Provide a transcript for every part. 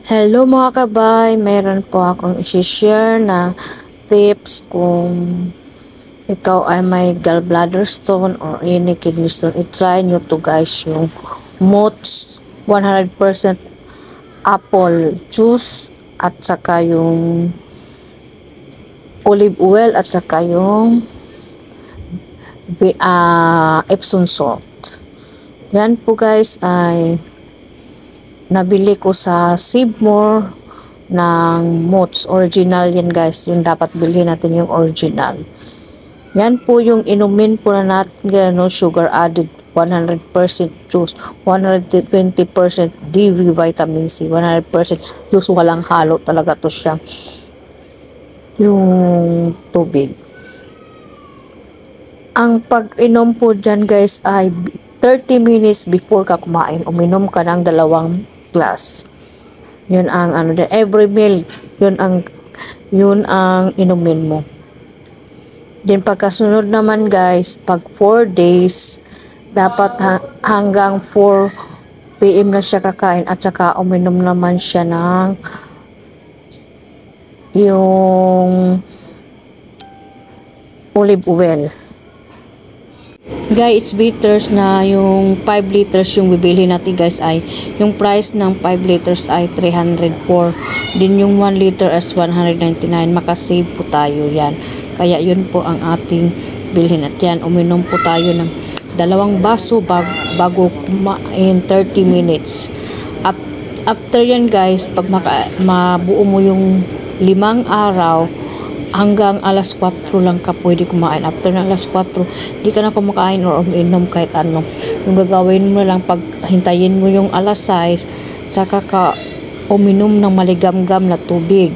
Hello mga kabay, meron po akong isi-share na tips kung ikaw ay may gallbladder stone or any kidney stone. I-try nyo to guys yung Mott's 100% apple juice at saka yung olive oil at saka yung Epsom salt. Yan po guys ay nabili ko sa Save More ng Mott's. Original yan guys. Yung dapat bilhin natin yung original. Yan po yung inumin po na natin. No, sugar added. 100% juice. 120% DV vitamin C. 100% juice. Walang halo talaga to siya. Yung tubig. Ang pag-inom po dyan guys ay 30 minutes before ka kumain. Uminom ka ng 2 glass. Yun ang every meal, yun ang inumin mo. Then pagkasunod naman guys, pag 4 days, dapat hanggang 4 PM na siya kakain at saka uminom naman siya ng yung olive oil. Guys, it's better na yung 5 liters yung bibili natin guys ay yung price ng 5 liters ay 304. Din yung 1 liter as 199. Makasave po tayo yan. Kaya yun po ang ating bilhin at yan. Uminom po tayo ng 2 baso bago kumain 30 minutes. After yan guys, pag mabuo mo yung 5 araw, hanggang alas 4 lang ka pwede kumain. After na alas 4, di ka na kumakain or uminom kahit ano. Yung gagawin mo lang, pag hintayin mo yung alas 6, saka ka uminom ng maligamgam na tubig.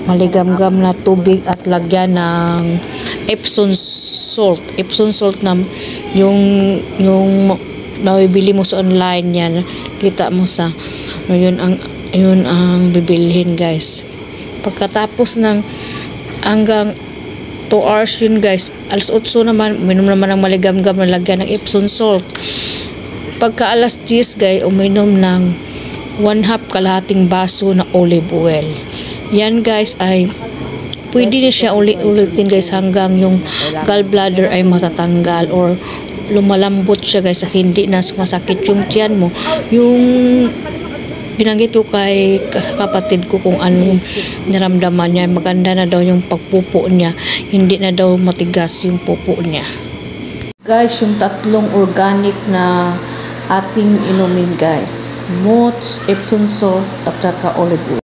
Maligamgam na tubig at lagyan ng Epsom salt. Epsom salt na yung nabibili mo sa online yan. Kita mo sa yun ang bibilhin guys. Pagkatapos ng hanggang 2 hours yun guys, alas 8 naman, uminom naman ng maligamgam na lagyan ng Epsom salt. Pagka alas 10 guys, uminom ng 1/2 kalahating baso na olive oil. Yan guys ay pwede na siya ulitin guys hanggang yung gallbladder ay matatanggal or lumalambot siya guys at hindi na sumasakit yung tiyan mo. Yung binanggit ko kay kapatid ko kung anong naramdaman niya. Maganda na daw yung pagpupo niya. Hindi na daw matigas yung pupo niya. Guys, yung 3 organic na ating inumin guys. Mott's, Epsom salt, at saka olive oil.